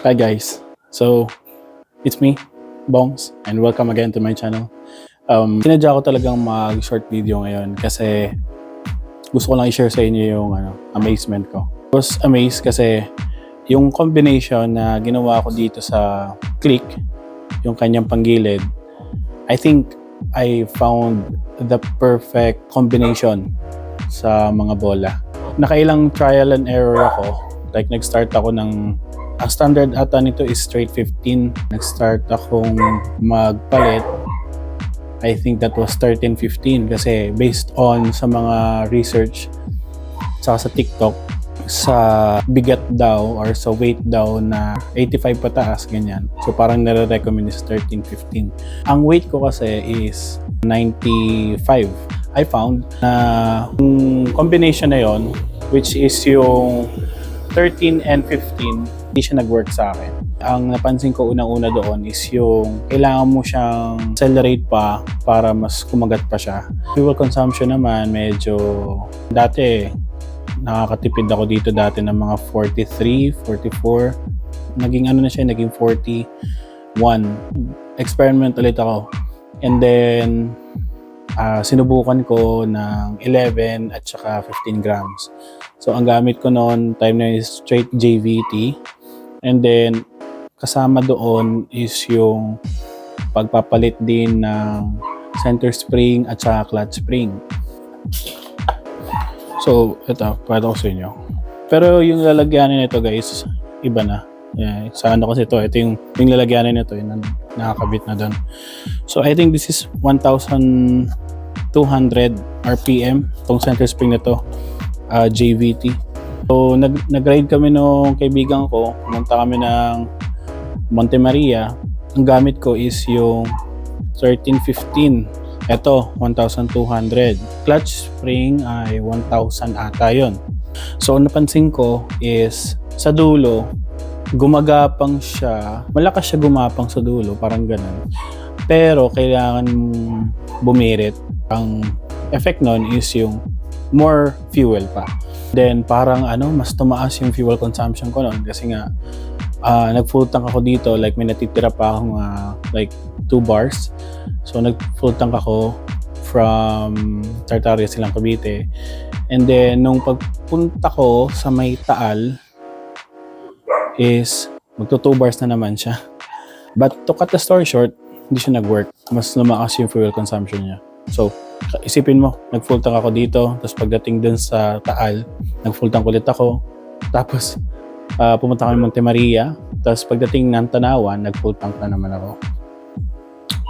Hi guys, so it's me, Bongs, and welcome again to my channel. Sinadya ko talagang mag-short video ngayon kasi gusto ko lang i-share sa inyo yung amazement ko. I was amazed kasi yung combination na ginawa ko dito sa click, yung kanyang panggilid, I think I found the perfect combination sa mga bola. Nakailang trial and error ako. Like nag-start ako ng ang standard ata nito is straight 15. Nag-start akong magpalit. I think that was 13-15 kasi based on sa mga research saka sa TikTok, sa bigat daw or sa weight daw na 85 pataas, ganyan. So parang nare-recommend is 13-15. Ang weight ko kasi is 95. I found na yung combination na yon, which is yung 13 and 15, hindi siya nag-work sa akin. Ang napansin ko unang-una doon is yung kailangan mo siyang accelerate pa para mas kumagat pa siya. Fuel consumption naman, medyo dati nakakatipid ako dito dati ng mga 43, 44. Naging naging 41. Experiment ulit ako. And then, sinubukan ko ng 11 at saka 15 grams. So, ang gamit ko noon, time na is straight JVT. And then, kasama doon is yung pagpapalit din ng center spring at saka clutch spring. So, ito, pakita ko sa inyo. Pero yung lalagyanin nito guys, iba na. Yeah, sa kasi ito yung lalagyanin nito, yung nakakabit na doon. So, I think this is 1,200 RPM, itong center spring na to. JVT. So, nag-ride kami nung kaibigan ko. Pumunta kami ng Monte Maria. Ang gamit ko is yung 1315. Ito, 1,200. Clutch spring ay 1,000 ata yun. So, napansin ko is sa dulo, gumagapang siya. Malakas siya gumapang sa dulo, parang ganun. Pero, kailangan bumirit. Ang effect nun is yung more fuel pa. Then parang mas tumaas yung fuel consumption ko noon kasi nga nag-full tank ako dito, like may natitira pa akong like 2 bars. So nag-full tank ako from Tartaria silang Cavite. And then nung pagpunta ko sa may Taal is magto 2 bars na naman siya. But to cut the story short, hindi siya nag-work. Mas lumakas yung fuel consumption niya. So isipin mo, nag-full tank ako dito, tapos pagdating dun sa Taal, nag-full tank ulit ako, tapos pumunta kami Monte Maria, tapos pagdating ng Tanawan, nag-full tank na naman ako.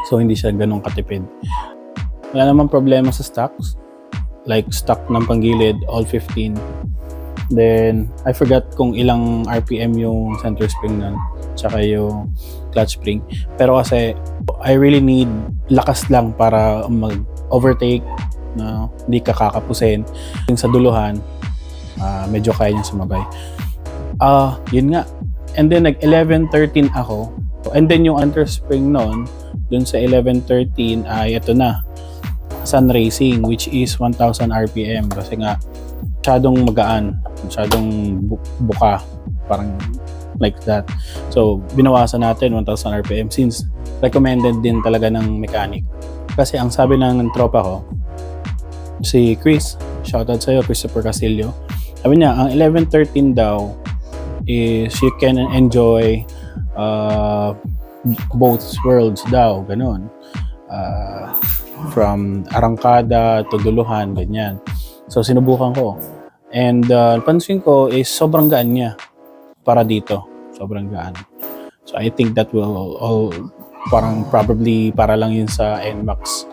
So hindi siya ganun katipid. Wala namang problema sa stocks, like stock ng panggilid, all 15. Then, I forgot kung ilang RPM yung center spring nun, tsaka yung clutch spring. Pero kasi, I really need lakas lang para mag-overtake, na hindi ka kakapusin. Yung sa duluhan, medyo kaya niyang sumabay. Yun nga. And then, nag-11-13 ako. And then, yung center spring nun, dun sa 11-13 ay ito na, Sun Racing, which is 1,000 RPM. Kasi nga, masyadong magaan, masyadong buka, parang like that. So, binawasan natin 1,000 RPM since recommended din talaga ng mechanic. Kasi ang sabi ng tropa ko, si Chris, shoutout sa'yo, Christopher Castillo, sabi niya, ang 11-13 daw is you can enjoy both worlds daw, ganun. From arangkada to duluhan, ganyan. So, sinubukan ko. And pansin ko is sobrang gaan niya para dito. Sobrang gaan. So, I think that will all parang probably para lang yun sa NMAX.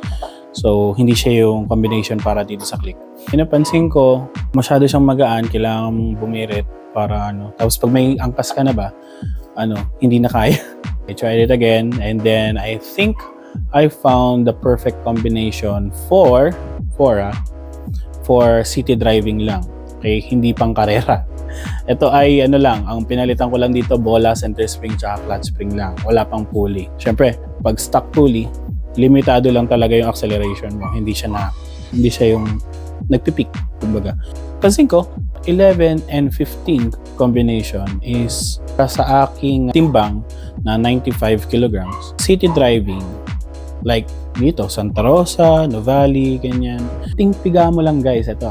So, hindi siya yung combination para dito sa click. Pinapansin ko, masyado siyang magaan. Kailangan mong bumirit para Tapos pag may angkas ka na ba, hindi na kaya. I tried it again and then I think I found the perfect combination for city driving lang. Okay, hindi pang karera. Ito ay lang, ang pinalitan ko lang dito bola, center spring, tsaka clutch spring lang. Wala pang pulley. Siyempre, pag stock pulley, limitado lang talaga yung acceleration mo. Hindi siya yung nagpipik, kumbaga. Pansin ko, 11 and 15 combination is sa aking timbang na 95 kilograms. City driving, like dito, Santa Rosa, Nuvali, ganyan. Tingpiga mo lang guys, ito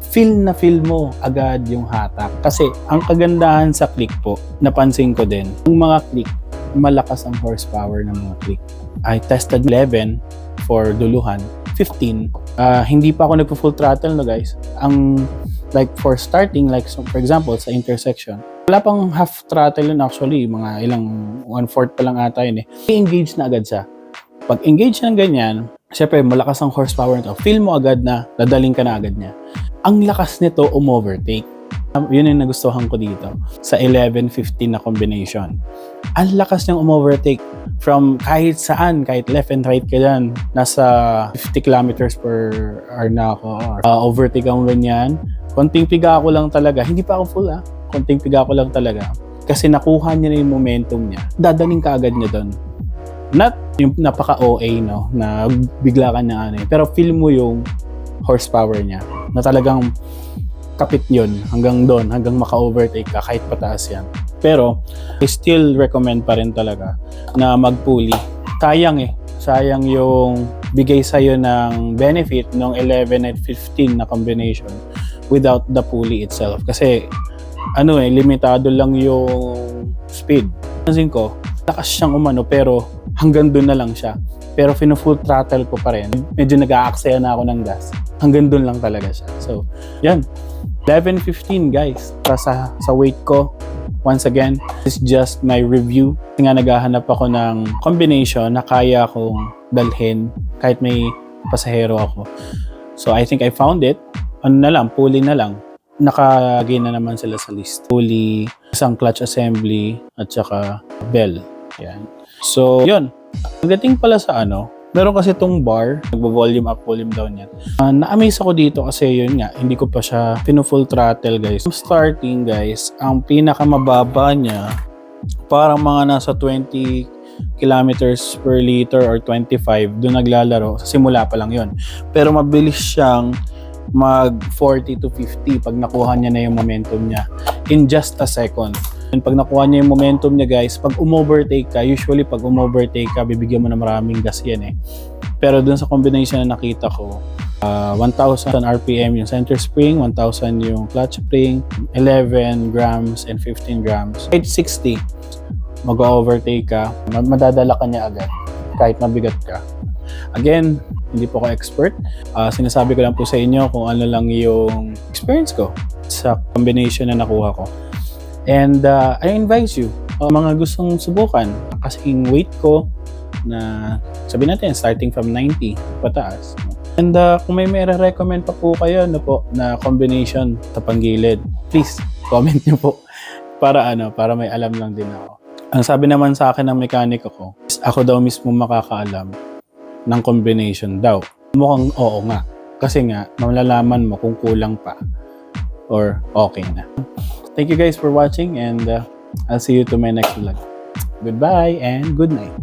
feel na feel mo agad yung hatak. Kasi ang kagandahan sa click po, napansin ko din, yung mga click, malakas ang horsepower ng mga click. I tested 11 for duluhan, 15. Hindi pa ako nagpo-full throttle no guys. Ang like for starting, like so, for example, sa intersection, wala pang half throttle yun actually, mga ilang 1/4 pa lang ata yun eh. I-engage na agad siya. Pag engage ng ganyan, syempre malakas ang horsepower nito. Feel mo agad na dadaling ka na agad niya. Ang lakas nito overtake. Yun yung nagustuhan ko dito sa 11-15 na combination. Ang lakas niyang overtake from kahit saan, kahit left and right ka dyan. Nasa 50 kilometers per hour na ako. Overtake ang ganyan. Konting piga ako lang talaga. Hindi pa ako full Konting piga ako lang talaga. Kasi nakuha niya na yung momentum niya. Dadaling ka agad niya doon. Not yung napaka-OA, no? Na bigla ka na pero feel mo yung horsepower niya. Na talagang kapit yun hanggang doon, hanggang maka-overtake ka kahit pataas yan. Pero, I still recommend pa rin talaga na mag-pulley. Sayang yung bigay sa'yo ng benefit ng 11 at 15 na combination without the pulley itself. Kasi, limitado lang yung speed. Pansin ko, lakas siyang umano pero hanggang doon na lang siya. Pero full throttle ko pa rin. Medyo nag-aaksaya na ako ng gas. Hanggang doon lang talaga siya. So, yan. 11-15 guys. Sa weight ko, once again, this is just my review. Kasi nga naghahanap ako ng combination na kaya kong dalhin kahit may pasahero ako. So, I think I found it. Pulley na lang. Nakagay na naman sila sa list. Pulley, isang clutch assembly, at saka bell. Yan. So, yun. Pagdating pala sa meron kasi itong bar, nagbo-volume up, volume down yan. Na-amaze ako dito kasi yun nga, hindi ko pa siya full throttle guys. Starting guys, ang pinakamababa niya, parang mga nasa 20 kilometers per liter or 25, doon naglalaro. Sa simula pa lang yun. Pero mabilis siyang mag 40 to 50 pag nakuha niya na yung momentum niya in just a second. And pag nakuha niya yung momentum niya guys, pag umovertake ka, usually pag umovertake ka, bibigyan mo na maraming gas yan Pero dun sa combination na nakita ko, 1,000 RPM yung center spring, 1,000 yung clutch spring, 11 grams and 15 grams. Kahit 60, mag-overtake ka, madadala ka niya agad kahit mabigat ka. Again, hindi po ako expert. Sinasabi ko lang po sa inyo kung ano lang yung experience ko sa combination na nakuha ko. And I invite you, mga gustong subukan, kasi yung weight ko na sabihin natin starting from 90 pataas. And kung may recommend pa po kayo na combination sa panggilid, please comment nyo po para may alam lang din ako. Ang sabi naman sa akin ng mekaniko ko, ako daw mismo makakaalam ng combination daw. Mukhang oo nga. Kasi nga, malalaman mo kung kulang pa or okay na. Thank you guys for watching and I'll see you to my next vlog. Goodbye and good night.